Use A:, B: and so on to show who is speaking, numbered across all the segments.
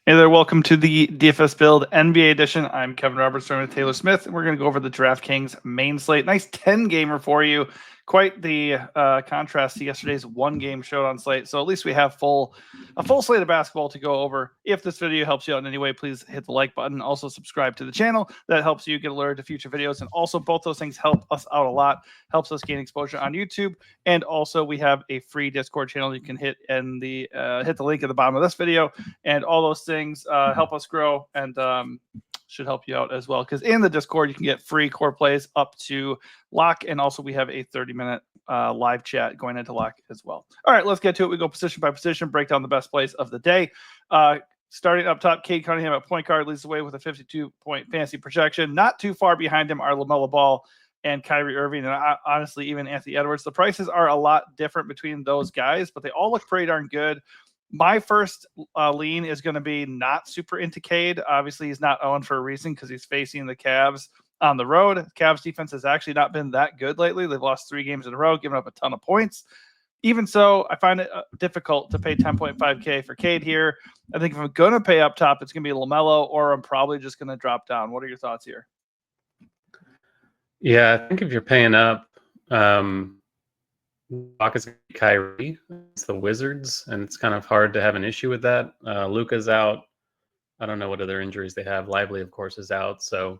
A: Hey there, welcome to the DFS Build NBA edition. I'm Kevin Roberts, joined with Taylor Smith, and we're going to go over the DraftKings main slate. Nice 10-gamer for you. Quite the contrast to yesterday's one-game showdown slate. So at least we have a full slate of basketball to go over. If this video helps you out in any way, please hit the like button. Also subscribe to the channel. That helps you get alerted to future videos. And also both those things help us out a lot. Helps us gain exposure on YouTube. And also we have a free Discord channel you can hit in the hit the link at the bottom of this video. And all those things help us grow and should help you out as well. Because in the Discord, you can get free core plays up to lock. And also we have a 30-minute live chat going into lock as well. All right, let's get to it. We go position by position, break down the best plays of the day. Starting up top, Cade Cunningham at point guard leads the way with a 52-point fantasy projection. Not too far behind him are LaMelo Ball and Kyrie Irving, and honestly, even Anthony Edwards. The prices are a lot different between those guys, but they all look pretty darn good. My first lean is going to be not super into Cade. Obviously, he's not owned for a reason because he's facing the Cavs on the road. Cavs defense has actually not been that good lately. They've lost 3 games in a row, giving up a ton of points. Even so, I find it difficult to pay 10.5K for Cade here. I think if I'm going to pay up top, it's going to be LaMelo, or I'm probably just going to drop down. What are your thoughts here?
B: Yeah, I think if you're paying up, lock is Kyrie. It's the Wizards, and it's kind of hard to have an issue with that. Luka's out. I don't know what other injuries they have. Lively, of course, is out. So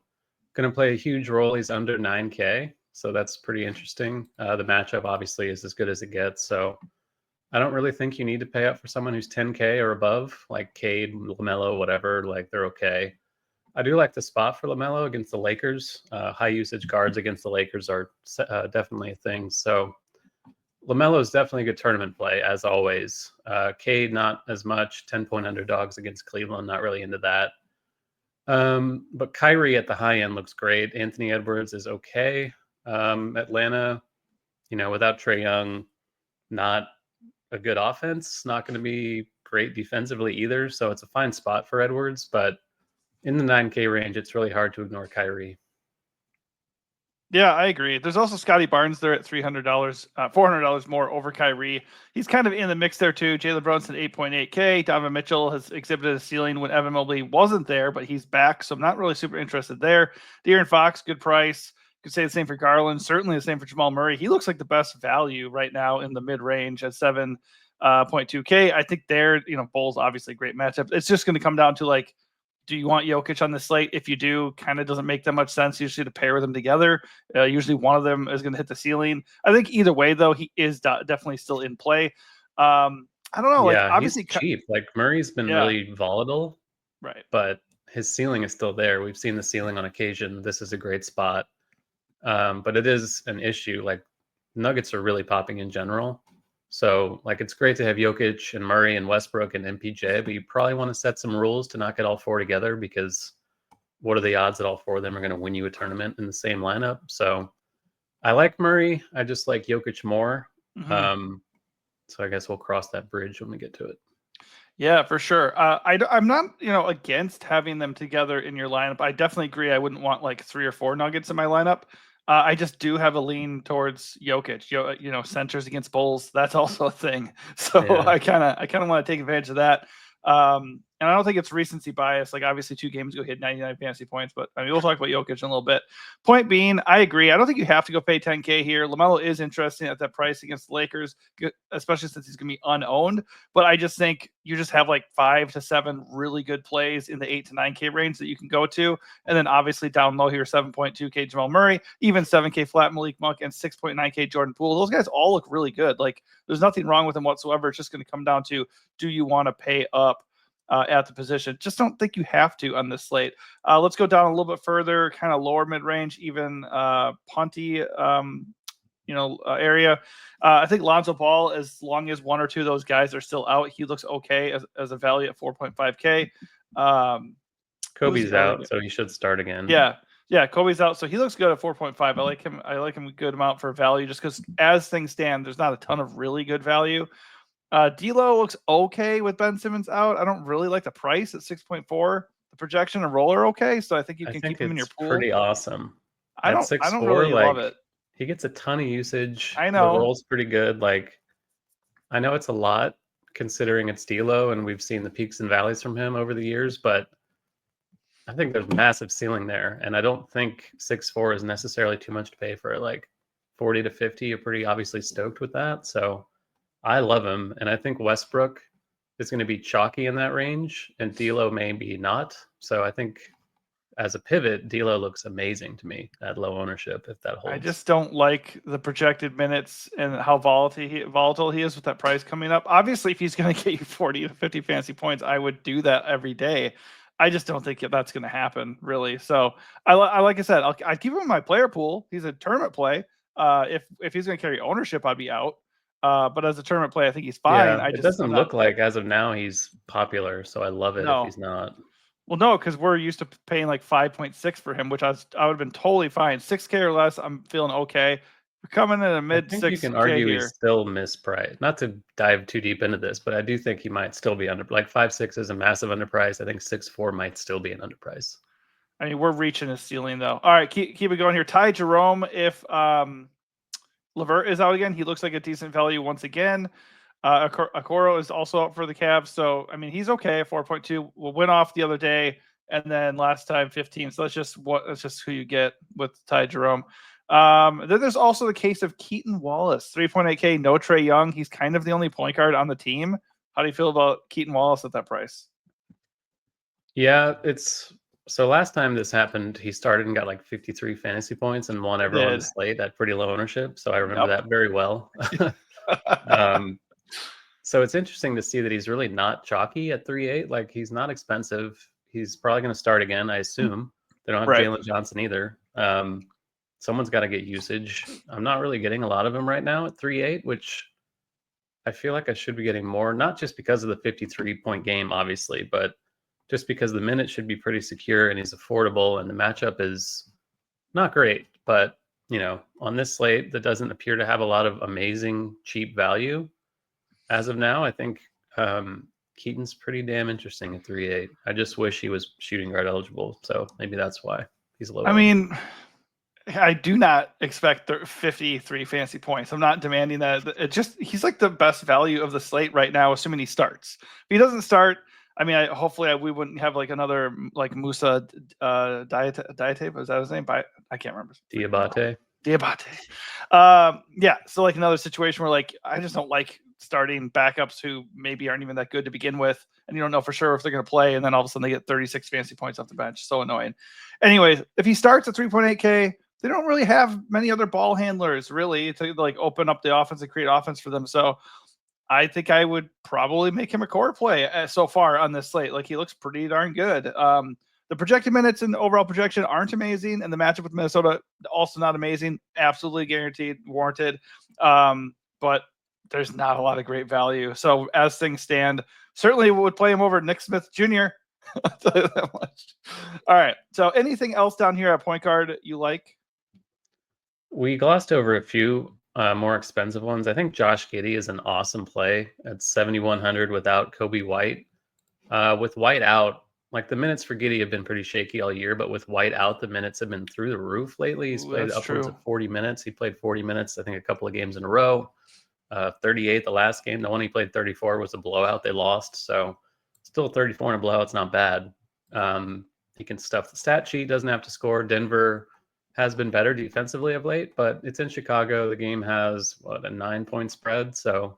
B: going to play a huge role. He's under 9K. So that's pretty interesting. The matchup, obviously, is as good as it gets. So I don't really think you need to pay up for someone who's 10K or above, like Cade, LaMelo, whatever. Like, they're okay. I do like the spot for LaMelo against the Lakers. High usage guards against the Lakers are definitely a thing. So LaMelo is definitely a good tournament play, as always. Cade, not as much. 10-point underdogs against Cleveland, not really into that. But Kyrie at the high end looks great. Anthony Edwards is okay. Atlanta, without Trae Young, not a good offense. Not going to be great defensively either. So it's a fine spot for Edwards. But in the 9K range, it's really hard to ignore Kyrie.
A: Yeah, I agree. There's also Scotty Barnes there at $300, $400 more over Kyrie. He's kind of in the mix there too. Jalen Brunson, 8.8K. Donovan Mitchell has exhibited a ceiling when Evan Mobley wasn't there, but he's back, so I'm not really super interested there. De'Aaron Fox, good price. Could say the same for Garland. Certainly the same for Jamal Murray. He looks like the best value right now in the mid-range at 7.2K. I think they're, Bulls obviously great matchup. It's just going to come down to like, do you want Jokic on the slate? If you do, kind of doesn't make that much sense usually to pair them together. Usually one of them is going to hit the ceiling. I think either way, though, he is definitely still in play. I don't know.
B: Yeah,
A: like obviously
B: he's cheap. Like, Murray's been really volatile,
A: right?
B: But his ceiling is still there. We've seen the ceiling on occasion. This is a great spot, but it is an issue. Like, Nuggets are really popping in general. So, like, it's great to have Jokic and Murray and Westbrook and MPJ, but you probably want to set some rules to not get all 4 together, because what are the odds that all 4 of them are going to win you a tournament in the same lineup? So I like Murray. I just like Jokic more. Mm-hmm. So I guess we'll cross that bridge when we get to it.
A: Yeah, for sure. I'm not, against having them together in your lineup. I definitely agree. I wouldn't want like 3 or 4 Nuggets in my lineup. I just do have a lean towards Jokic. Centers against Bulls. That's also a thing. So yeah. I kind of want to take advantage of that. And I don't think it's recency bias. Like, obviously 2 games ago, he had 99 fantasy points, but I mean, we'll talk about Jokic in a little bit. Point being, I agree. I don't think you have to go pay 10K here. LaMelo is interesting at that price against the Lakers, especially since he's going to be unowned. But I just think you just have like 5 to 7 really good plays in the 8 to 9K range that you can go to. And then obviously down low here, 7.2K Jamal Murray, even 7K flat Malik Monk, and 6.9K Jordan Poole. Those guys all look really good. Like, there's nothing wrong with them whatsoever. It's just going to come down to, do you want to pay up at the position? Just don't think you have to on this slate. Let's go down a little bit further, kind of lower mid-range, even punty, area. I think Lonzo Ball, as long as 1 or 2 of those guys are still out, he looks okay as a value at 4.5K.
B: Kobe's out, so he should start again.
A: Yeah, Kobe's out, so he looks good at 4.5. I like him a good amount for value, just because as things stand, there's not a ton of really good value. D'Lo looks okay with Ben Simmons out. I don't really like the price at 6.4. The projection and roller okay, so I think you can keep him in your pool.
B: Pretty awesome.
A: I don't really love it.
B: He gets a ton of usage.
A: I know
B: the roll's pretty good. Like, I know it's a lot considering it's D'Lo, and we've seen the peaks and valleys from him over the years. But I think there's massive ceiling there, and I don't think 6'4" is necessarily too much to pay for like 40 to 50. You're pretty obviously stoked with that, so I love him, and I think Westbrook is going to be chalky in that range, and D'Lo maybe not. So I think as a pivot, D'Lo looks amazing to me at low ownership if that holds.
A: I just don't like the projected minutes and how volatile he is with that price coming up. Obviously, if he's going to get you 40 to 50 fantasy points, I would do that every day. I just don't think that's going to happen, really. So I like I said, I'd keep him in my player pool. He's a tournament play. If he's going to carry ownership, I'd be out. But as a tournament play, I think he's fine.
B: Yeah, it doesn't look like as of now he's popular, so I love it if he's not.
A: Well, no, because we're used to paying like 5.6 for him, which I would have been totally fine. 6K or less, I'm feeling okay. We're coming in a mid 6K.
B: You can argue he's still mispriced. Not to dive too deep into this, but I do think he might still be under. Like 5.6 is a massive underprice. I think 6.4 might still be an underprice.
A: I mean, we're reaching his ceiling though. All right, keep it going here. Ty Jerome, if Levert is out again, he looks like a decent value once again. Okoro is also up for the Cavs, so I mean he's okay at 4.2. We'll win off the other day, and then last time 15. So that's just who you get with Ty Jerome. Then there's also the case of Keaton Wallace, 3.8K, no Trae Young. He's kind of the only point guard on the team. How do you feel about Keaton Wallace at that price?
B: Yeah, so last time this happened, he started and got like 53 fantasy points and won everyone's slate at pretty low ownership. So I remember that very well. So it's interesting to see that he's really not chalky at 3.8. Like he's not expensive. He's probably going to start again, I assume. They don't have Jalen Johnson either. Someone's got to get usage. I'm not really getting a lot of him right now at 3.8, which I feel like I should be getting more, not just because of the 53-point game, obviously, but just because the minutes should be pretty secure and he's affordable and the matchup is not great. But, on this slate that doesn't appear to have a lot of amazing cheap value as of now, I think Keaton's pretty damn interesting at 3.8. I just wish he was shooting guard eligible. So maybe that's why he's low.
A: I mean, I do not expect 53 fantasy points. I'm not demanding that. He's like the best value of the slate right now, assuming he starts. If he doesn't start, I mean, hopefully we wouldn't have like another like Musa Diate. Was that his name? I can't remember.
B: Diabate.
A: Yeah. So like another situation where like I just don't like starting backups who maybe aren't even that good to begin with, and you don't know for sure if they're going to play, and then all of a sudden they get 36 fantasy points off the bench. So annoying. Anyways, if he starts at 3.8K, they don't really have many other ball handlers really to like open up the offense and create offense for them. So I think I would probably make him a core play so far on this slate. Like he looks pretty darn good. The projected minutes and overall projection aren't amazing, and the matchup with Minnesota also not amazing. Absolutely guaranteed, warranted. But there's not a lot of great value. So as things stand, certainly would play him over Nick Smith Jr. I'll tell you that much. All right. So anything else down here at point guard you like?
B: We glossed over a few more expensive ones. I think Josh Giddey is an awesome play at 7,100 without Kobe White. With White out, like the minutes for Giddey have been pretty shaky all year, but with White out, the minutes have been through the roof lately. He's played upwards of 40 minutes. He played 40 minutes, I think, a couple of games in a row. 38 the last game. The one he played 34 was a blowout. They lost. So still 34 in a blowout. It's not bad. He can stuff the stat sheet, doesn't have to score. Denver has been better defensively of late, but it's in Chicago. The game has a 9-point spread. So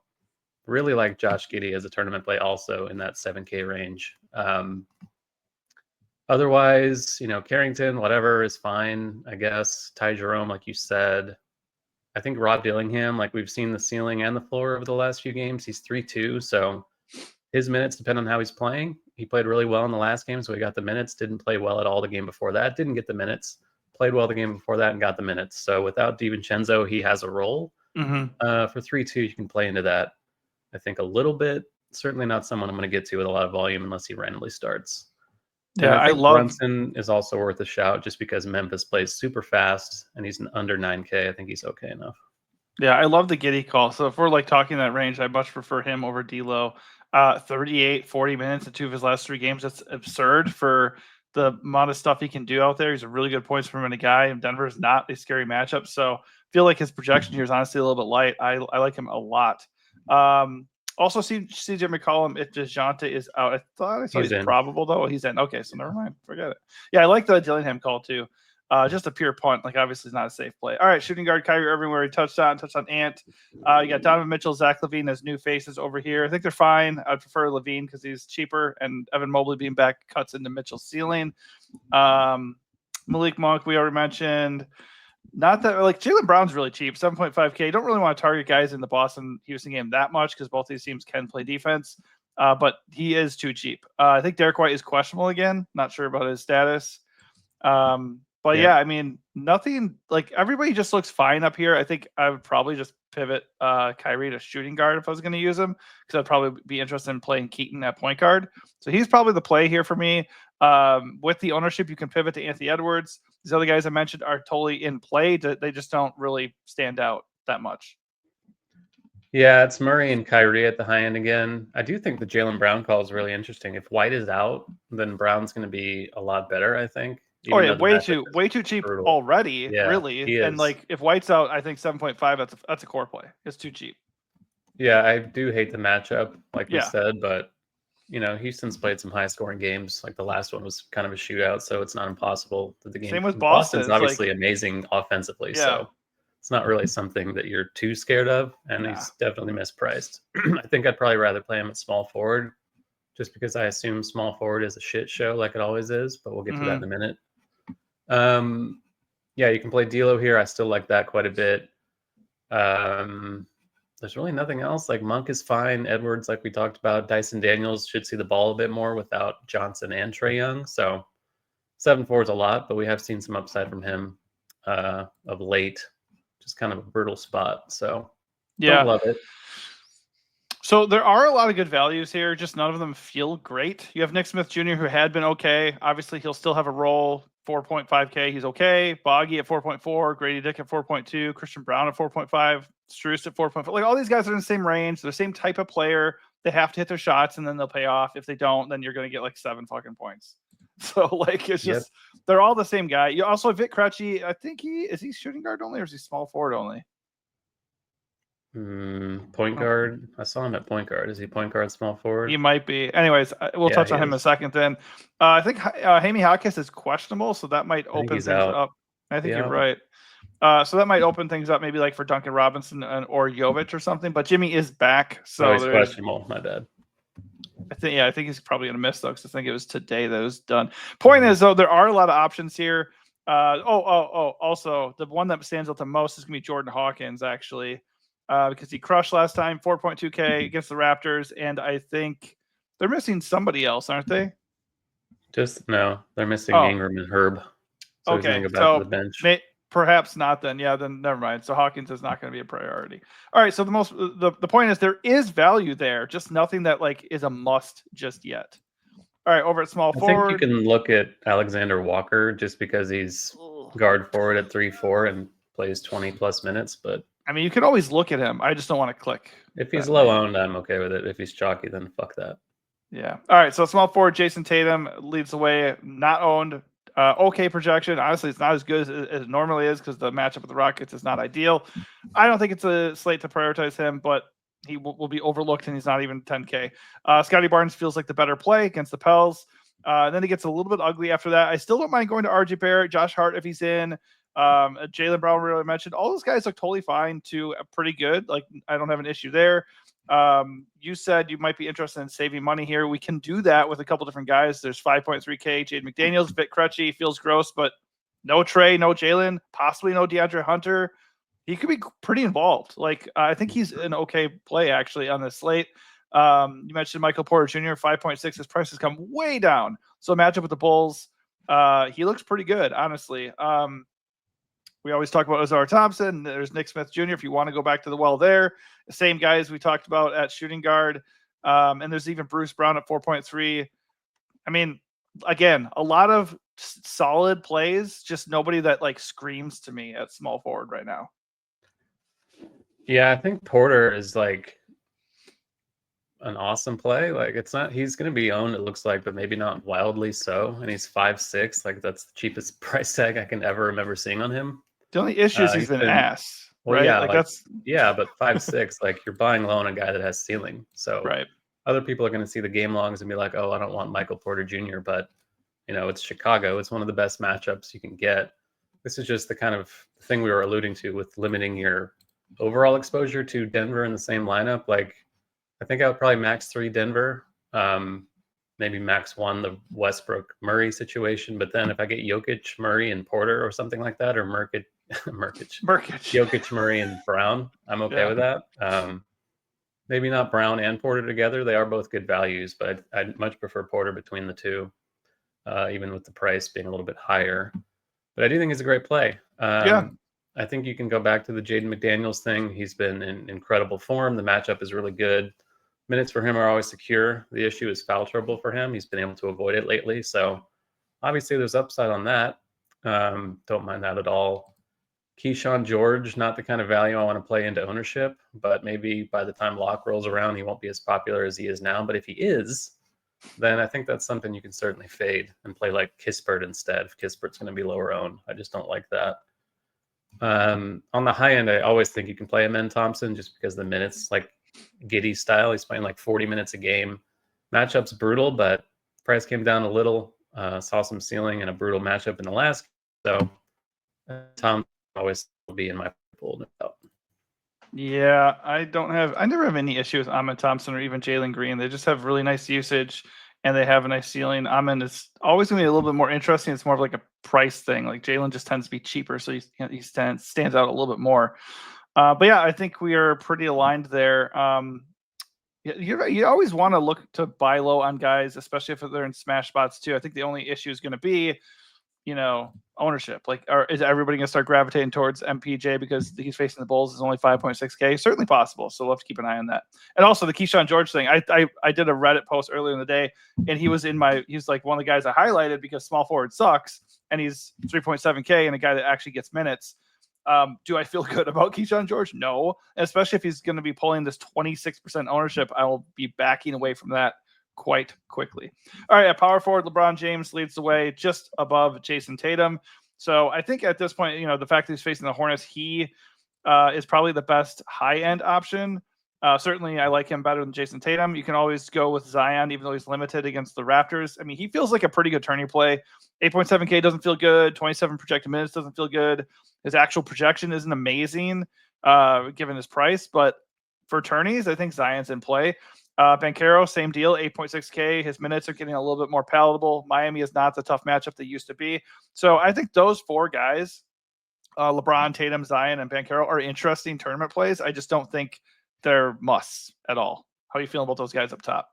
B: really like Josh Giddey as a tournament play also in that 7K range. Otherwise, Carrington, whatever is fine, I guess. Ty Jerome, like you said. I think Rob Dillingham, like we've seen the ceiling and the floor over the last few games. He's 3-2, so his minutes depend on how he's playing. He played really well in the last game, so he got the minutes. Didn't play well at all the game before that. Didn't get the minutes. Played well the game before that and got the minutes. So without DiVincenzo, he has a role. For 3-2, you can play into that, I think, a little bit. Certainly not someone I'm going to get to with a lot of volume unless he randomly starts. Yeah, I love Brunson is also worth a shout just because Memphis plays super fast and he's under 9K. I think he's okay enough.
A: Yeah, I love the Giddey call. So if we're like talking that range, I much prefer him over D'Lo. 38, 40 minutes in 2 of his last 3 games. That's absurd for the amount of stuff he can do out there. He's a really good points per minute guy, and Denver is not a scary matchup. So I feel like his projection here is honestly a little bit light. I like him a lot. Also, CJ McCollum, if DeJounte is out, I thought he's
B: in.
A: probable though. He's in. Okay, so never mind. Forget it. Yeah, I like the Dillingham call too. Just a pure punt. Like obviously, it's not a safe play. All right, shooting guard Kyrie Irving, where he touchdown Ant. You got Donovan Mitchell, Zach LaVine as new faces over here. I think they're fine. I'd prefer LaVine because he's cheaper, and Evan Mobley being back cuts into Mitchell's ceiling. Malik Monk, we already mentioned. Not that like Jaylen Brown's really cheap, 7.5K. You don't really want to target guys in the Boston Houston game that much because both these teams can play defense, but he is too cheap. I think Derek White is questionable again. Not sure about his status. But yeah, I mean, nothing like everybody just looks fine up here. I think I would probably just pivot Kyrie to shooting guard if I was going to use him because I'd probably be interested in playing Keaton at point guard. So he's probably the play here for me. With the ownership, you can pivot to Anthony Edwards. These other guys I mentioned are totally in play. They just don't really stand out that much.
B: Yeah, it's Murray and Kyrie at the high end again. I do think the Jaylen Brown call is really interesting. If White is out, then Brown's going to be a lot better, I think.
A: Oh yeah, way too cheap brutal. Already, yeah, really. And like if White's out, I think 7.5. That's a core play. It's too cheap.
B: Yeah, I do hate the matchup, like we said, but Houston's played some high scoring games. Like the last one was kind of a shootout, so it's not impossible that the game.
A: Same with Boston.
B: Boston's obviously amazing offensively, so it's not really something that you're too scared of, and he's definitely mispriced. I think I'd probably rather play him at small forward, just because I assume small forward is a shit show like it always is, but we'll get to that in a minute. Yeah, you can play D'Lo here. I still like that quite a bit. There's really nothing else. Like Monk is fine. Edwards, like we talked about. Dyson Daniels should see the ball a bit more without Johnson and Trae Young. So 7-4 is a lot, but we have seen some upside from him of late. Just kind of a brutal spot. So don't love it.
A: So there are a lot of good values here. Just none of them feel great. You have Nick Smith Jr., who had been okay. Obviously, he'll still have a role. 4.5K, he's okay. Boggy at 4.4, Grady Dick at 4.2, Christian Brown at 4.5, Strus at 4.5. Like all these guys are in the same range. They're the same type of player. They have to hit their shots and then they'll pay off. If they don't, then you're going to get like 7 fucking points. So like it's just they're all the same guy. You also have Vic Krejci. I think is he shooting guard only or is he small forward only?
B: Point guard. I saw him at point guard. Is he point guard, small forward?
A: He might be. Anyways, we'll touch on him in a second then. I think Jaime Jaquez is questionable, so that might open things up. I think you're right. So that might open things up maybe like for Duncan Robinson or Jovic or something. But Jimmy is back. So
B: he's questionable. My bad.
A: I think he's probably going to miss, though, because I think it was today that it was done. Point is, though, there are a lot of options here. Also, the one that stands out the most is going to be Jordan Hawkins, actually. Because he crushed last time, 4.2K against the Raptors, and I think they're missing somebody else, aren't they?
B: No, they're missing Ingram and Herb. So he's going to go back to the bench.
A: Perhaps not then. Yeah, then never mind. So Hawkins is not going to be a priority. All right, so the point is there is value there, just nothing that like is a must just yet. All right, over at small forward.
B: I think you can look at Alexander Walker just because he's guard forward at 3-4 and plays 20+ minutes, but
A: I mean, you could always look at him. I just don't want to click.
B: If he's low owned, I'm okay with it. If he's chalky, then fuck that.
A: Yeah. All right. So small forward, Jason Tatum leads the way. Not owned. Okay projection. Honestly, it's not as good as it normally is because the matchup with the Rockets is not ideal. I don't think it's a slate to prioritize him, but he will be overlooked and he's not even 10K. Scotty Barnes feels like the better play against the Pels. Then it gets a little bit ugly after that. I still don't mind going to RJ Barrett, Josh Hart if he's in. Jaylen Brown really mentioned. All those guys look totally fine to pretty good. Like I don't have an issue there. You said you might be interested in saving money here. We can do that with a couple different guys. There's 5.3K, Jade McDaniels, Vic Krejci, feels gross, but no Trae, no Jalen, possibly no DeAndre Hunter. He could be pretty involved. Like I think he's an okay play actually on this slate. You mentioned Michael Porter Jr. 5.6. His price has come way down. So matchup with the Bulls, he looks pretty good, honestly. We always talk about Ozar Thompson. There's Nick Smith Jr. if you want to go back to the well there. The same guys we talked about at shooting guard. And there's even Bruce Brown at 4.3. I mean, again, a lot of solid plays, just nobody that like screams to me at small forward right now.
B: Yeah, I think Porter is like an awesome play. Like it's not, he's going to be owned, it looks like, but maybe not wildly so. And he's 5'6". Like that's the cheapest price tag I can ever remember seeing on him.
A: The only issue is he's been ass.
B: Well,
A: right?
B: yeah,
A: Like
B: like
A: that's
B: but 5'6", like you're buying low on a guy that has ceiling. So
A: right.
B: other people are going to see the game logs and be like, oh, I don't want Michael Porter Jr., but it's Chicago. It's one of the best matchups you can get. This is just the kind of thing we were alluding to with limiting your overall exposure to Denver in the same lineup. Like, I think I would probably max 3 Denver, maybe max 1 the Westbrook Murray situation. But then if I get Jokic, Murray, and Porter or something like that, or Murkic,
A: Burkic.
B: Jokic, Murray, and Brown, I'm okay
A: Yeah.
B: with that. Maybe not Brown and Porter together. They are both good values, but I'd much prefer Porter between the two, even with the price being a little bit higher. But I do think it's a great play.
A: Yeah.
B: I think you can go back to the Jaden McDaniels thing. He's been in incredible form. The matchup is really good. Minutes for him are always secure. The issue is foul trouble for him. He's been able to avoid it lately. So obviously there's upside on that. Don't mind that at all. Keyshawn George, not the kind of value I want to play into ownership, but maybe by the time lock rolls around, he won't be as popular as he is now. But if he is, then I think that's something you can certainly fade and play like Kispert instead. If Kispert's going to be lower owned, I just don't like that. On the high end, I always think you can play Amen Thompson just because the minutes, like Giddy style, he's playing like 40 minutes a game. Matchup's brutal, but price came down a little. Saw some ceiling in a brutal matchup in the last. So Tom always will be in my pool. No doubt.
A: Yeah, I never have any issue with Ahmed Thompson or even Jalen Green. They just have really nice usage and they have a nice ceiling. Ahmed is always going to be a little bit more interesting. It's more of like a price thing. Like Jalen just tends to be cheaper, so he stands out a little bit more. But yeah, I think we are pretty aligned there. You always want to look to buy low on guys, especially if they're in smash spots too. I think the only issue is going to be, ownership. Like, or is everybody going to start gravitating towards MPJ because he's facing the Bulls is only 5.6K? Certainly possible. So we'll have to keep an eye on that. And also the Keyshawn George thing. I did a Reddit post earlier in the day, and he's like one of the guys I highlighted because small forward sucks, and he's 3.7K and a guy that actually gets minutes. Do I feel good about Keyshawn George? No, especially if he's going to be pulling this 26% ownership. I will be backing away from that quite quickly. All right, at power forward, LeBron James leads the way just above Jason Tatum. So I think at this point, the fact that he's facing the Hornets, he is probably the best high-end option. Certainly, I like him better than Jason Tatum. You can always go with Zion, even though he's limited against the Raptors. I mean, he feels like a pretty good turning play. 8.7K doesn't feel good. 27 projected minutes doesn't feel good. His actual projection isn't amazing, given his price. But for tourneys, I think Zion's in play. Banchero, same deal, 8.6K. His minutes are getting a little bit more palatable. Miami is not the tough matchup they used to be. So I think those 4 guys, LeBron, Tatum, Zion, and Banchero, are interesting tournament plays. I just don't think they're musts at all. How are you feeling about those guys up top?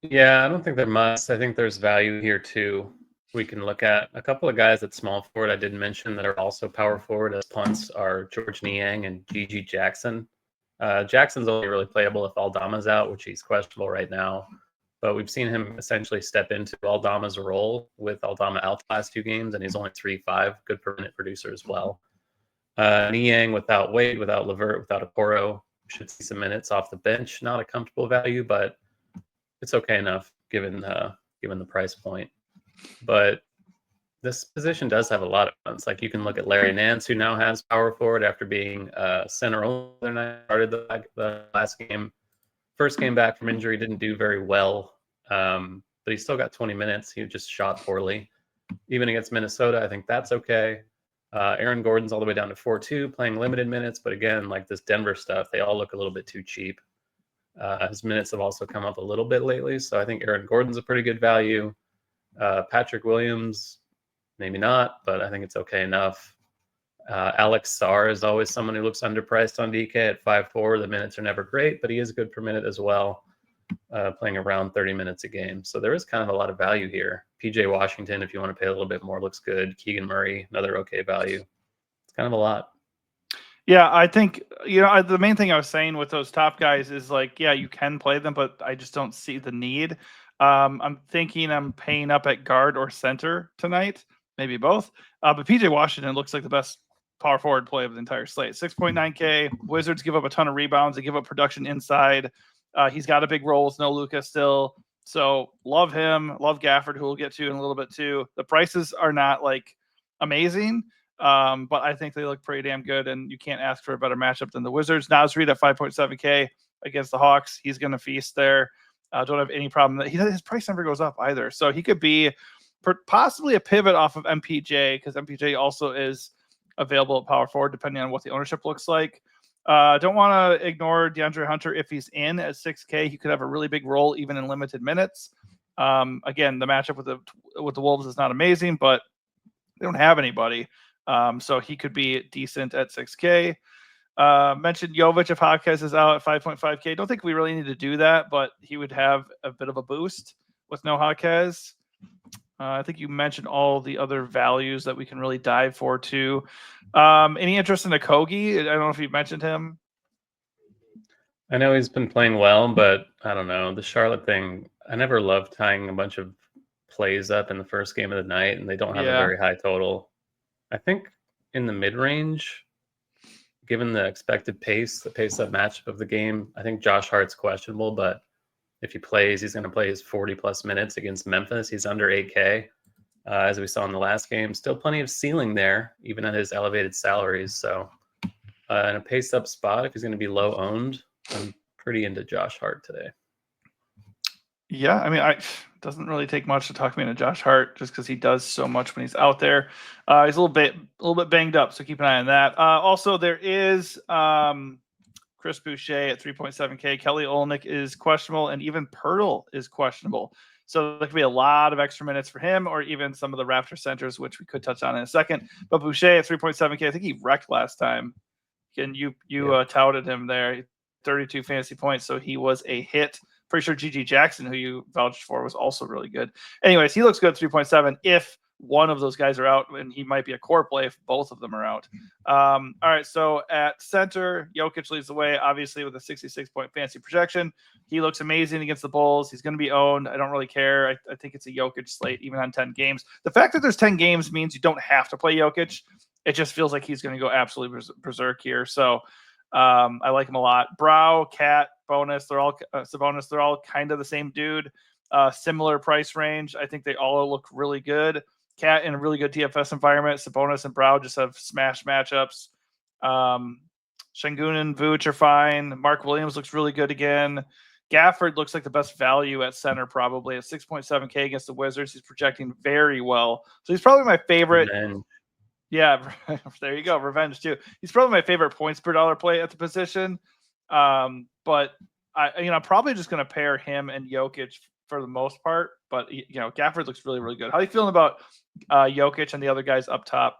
B: Yeah, I don't think they're musts. I think there's value here too. We can look at a couple of guys at small forward I didn't mention that are also power forward as punts are George Niang and Gigi Jackson. Jackson's only really playable if Aldama's out, which he's questionable right now. But we've seen him essentially step into Aldama's role with Aldama out the last 2 games, and he's only 3.5, good per minute producer as well. Niang without Wade, without Levert, without Okoro, should see some minutes off the bench. Not a comfortable value, but it's okay enough given the price point. But this position does have a lot of fun. Like you can look at Larry Nance, who now has power forward after being center only. Started the last game. First came back from injury, didn't do very well, but he still got 20 minutes. He just shot poorly. Even against Minnesota, I think that's okay. Aaron Gordon's all the way down to 4.2, playing limited minutes. But again, like this Denver stuff, they all look a little bit too cheap. His minutes have also come up a little bit lately. So I think Aaron Gordon's a pretty good value. Patrick Williams, maybe not, but I think it's okay enough. Alex Sarr is always someone who looks underpriced on DK at 5.4. The minutes are never great, but he is good per minute as well, playing around 30 minutes a game. So there is kind of a lot of value here. PJ Washington, if you want to pay a little bit more, looks good. Keegan Murray, another okay value. It's kind of a lot.
A: Yeah, I think, the main thing I was saying with those top guys is like, yeah, you can play them, but I just don't see the need. I'm thinking I'm paying up at guard or center tonight, maybe both. But PJ Washington looks like the best power forward play of the entire slate. 6.9K. Wizards give up a ton of rebounds. They give up production inside. He's got a big role with no Luka still. So love him. Love Gafford, who we'll get to in a little bit too. The prices are not like amazing. But I think they look pretty damn good, and you can't ask for a better matchup than the Wizards. Naz Reid at 5.7K against the Hawks. He's going to feast there. Don't have any problem that his price never goes up either. So he could be possibly a pivot off of MPJ, because MPJ also is available at power forward depending on what the ownership looks like. Don't want to ignore DeAndre Hunter if he's in at 6K. He could have a really big role even in limited minutes. Again, the matchup with the Wolves is not amazing, but they don't have anybody. So he could be decent at 6K. Mentioned Jovic if Hawkes is out at 5.5K. Don't think we really need to do that, but he would have a bit of a boost with no Hawkes. I think you mentioned all the other values that we can really dive for too. Any interest in Okogie? I don't know if you mentioned him.
B: I know he's been playing well, but I don't know. The Charlotte thing, I never loved tying a bunch of plays up in the first game of the night, and they don't have a very high total. I think in the mid-range, given the expected pace, the pace-up matchup of the game, I think Josh Hart's questionable, but if he plays, he's going to play his 40-plus minutes against Memphis. He's under 8K, as we saw in the last game. Still plenty of ceiling there, even at his elevated salaries. So in a pace-up spot, if he's going to be low-owned, I'm pretty into Josh Hart today.
A: Yeah, I mean, it doesn't really take much to talk me into Josh Hart, just because he does so much when he's out there. He's a little bit banged up, so keep an eye on that. Also, there is Chris Boucher at 3.7K. Kelly Olynyk is questionable, and even Pirtle is questionable. So there could be a lot of extra minutes for him, or even some of the Raptor centers, which we could touch on in a second. But Boucher at 3.7K, I think he wrecked last time. And you touted him there, 32 fantasy points, so he was a hit. Pretty sure GG Jackson, who you vouched for, was also really good. Anyways, he looks good at 3.7 if one of those guys are out, and he might be a core play if both of them are out. All right, so at center, Jokic leads the way, obviously, with a 66-point fantasy projection. He looks amazing against the Bulls. He's going to be owned. I don't really care. I think it's a Jokic slate, even on 10 games. The fact that there's 10 games means you don't have to play Jokic. It just feels like he's going to go absolutely berserk here. So I like him a lot. Brow, Cat, Bonus, they're all Sabonis. They're all kind of the same dude. Similar price range. I think they all look really good. Cat in a really good DFS environment. Sabonis and Brow just have smash matchups. Şengün and Vooch are fine. Mark Williams looks really good again. Gafford looks like the best value at center, probably at 6.7K against the Wizards. He's projecting very well. So he's probably my favorite. Yeah, there you go. Revenge too. He's probably my favorite points per dollar play at the position. But I'm probably just going to pair him and Jokic for the most part. But Gafford looks really, really good. How are you feeling about Jokic and the other guys up top?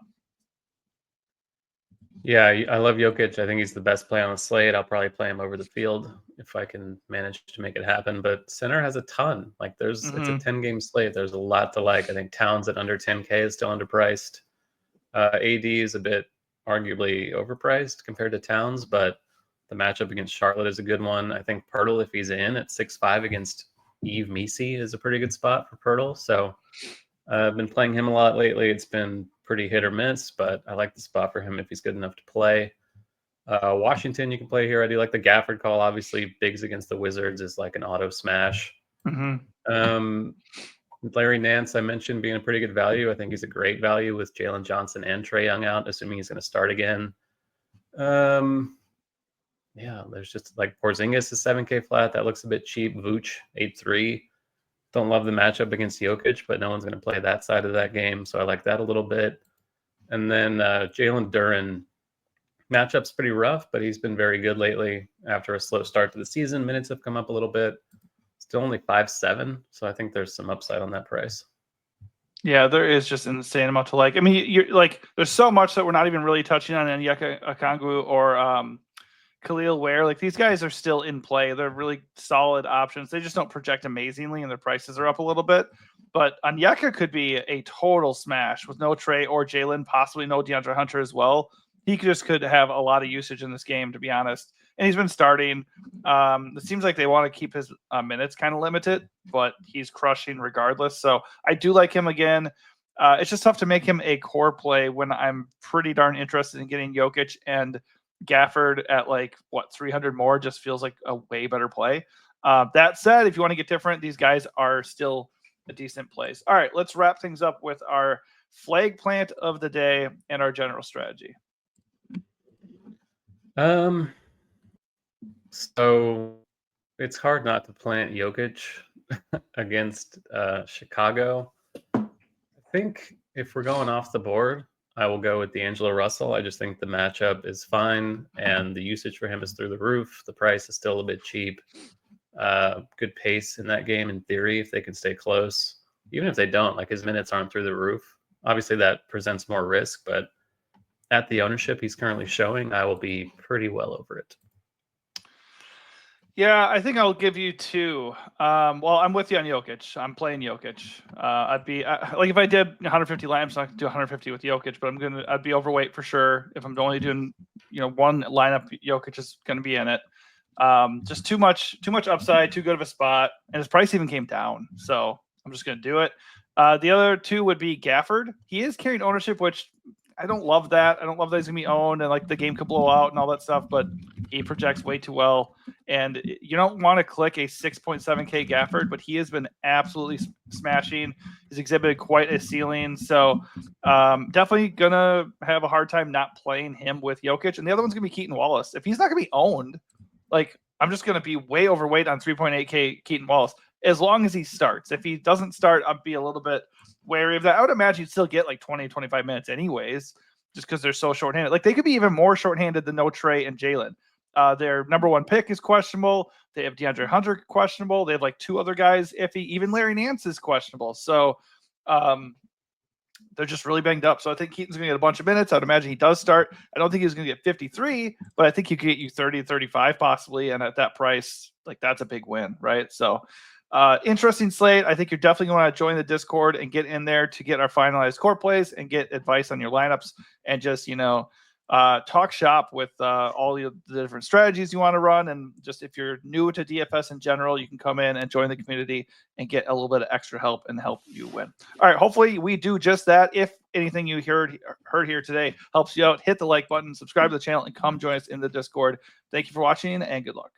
B: Yeah, I love Jokic. I think he's the best play on the slate. I'll probably play him over the field if I can manage to make it happen. But center has a ton. Like it's a 10-game slate. There's a lot to like. I think Towns at under 10K is still underpriced. AD is a bit arguably overpriced compared to Towns, but the matchup against Charlotte is a good one. I think Pirtle, if he's in at 6.5 against Yves Missi, is a pretty good spot for Pirtle. So I've been playing him a lot lately. It's been pretty hit or miss, but I like the spot for him if he's good enough to play. Washington, you can play here. I do like the Gafford call. Obviously, Biggs against the Wizards is like an auto smash. Larry Nance, I mentioned being a pretty good value. I think he's a great value with Jalen Johnson and Trae Young out, assuming he's going to start again. Yeah, there's just like Porzingis is 7K flat. That looks a bit cheap. Vooch, 8.3. Don't love the matchup against Jokic, but no one's going to play that side of that game, so I like that a little bit. And then Jalen Duren, matchup's pretty rough, but he's been very good lately after a slow start to the season. Minutes have come up a little bit. Still only 5.7, so I think there's some upside on that price.
A: Yeah, there is just an insane amount to like. I mean, you're like, there's so much that we're not even really touching on Onyeka Okongwu or Khalil Ware. Like, these guys are still in play. They're really solid options. They just don't project amazingly, and their prices are up a little bit. But Onyeka could be a total smash with no Trae or Jalen, possibly no DeAndre Hunter as well. He could have a lot of usage in this game, to be honest. And he's been starting. It seems like they want to keep his minutes kind of limited, but he's crushing regardless. So I do like him again. It's just tough to make him a core play when I'm pretty darn interested in getting Jokic, and Gafford at 300 more just feels like a way better play. That said, if you want to get different, these guys are still a decent place. All right, let's wrap things up with our flag plant of the day, and our general strategy.
B: So it's hard not to plant Jokic against Chicago. I think if we're going off the board, I will go with D'Angelo Russell. I just think the matchup is fine, and the usage for him is through the roof. The price is still a bit cheap. Good pace in that game, in theory, if they can stay close. Even if they don't, like his minutes aren't through the roof. Obviously, that presents more risk, but at the ownership he's currently showing, I will be pretty well over it.
A: Yeah, I think I'll give you 2. Well, I'm with you on Jokic. I'm playing Jokic. I'd be like if I did 150 lineups, I could do 150 with Jokic, but I'd be overweight for sure. If I'm only doing one lineup, Jokic is going to be in it. Just too much upside, too good of a spot, and his price even came down. So I'm just going to do it. The other 2 would be Gafford. He is carrying ownership, which I don't love that. I don't love that he's going to be owned and like the game could blow out and all that stuff, but he projects way too well. And you don't want to click a 6.7K Gafford, but he has been absolutely smashing. He's exhibited quite a ceiling. So definitely going to have a hard time not playing him with Jokic. And the other one's going to be Keaton Wallace. If he's not going to be owned, like I'm just going to be way overweight on 3.8K Keaton Wallace as long as he starts. If he doesn't start, I'd be a little bit wary of that. I would imagine you'd still get like 20, 25 minutes anyways, just because they're so shorthanded. Like they could be even more shorthanded than no Trey and Jalen. Their number 1 pick is questionable. They have DeAndre Hunter questionable. They have like 2 other guys iffy. Even Larry Nance is questionable. So they're just really banged up. So I think Keaton's going to get a bunch of minutes. I'd imagine he does start. I don't think he's going to get 53, but I think he could get you 30, 35 possibly. And at that price, like that's a big win, right? So interesting slate. I think you're definitely going to join the Discord and get in there to get our finalized core plays and get advice on your lineups and just, talk shop with all the different strategies you want to run. And just if you're new to DFS in general, you can come in and join the community and get a little bit of extra help and help you win. All right. Hopefully we do just that. If anything you heard here today helps you out, hit the like button, subscribe to the channel, and come join us in the Discord. Thank you for watching and good luck.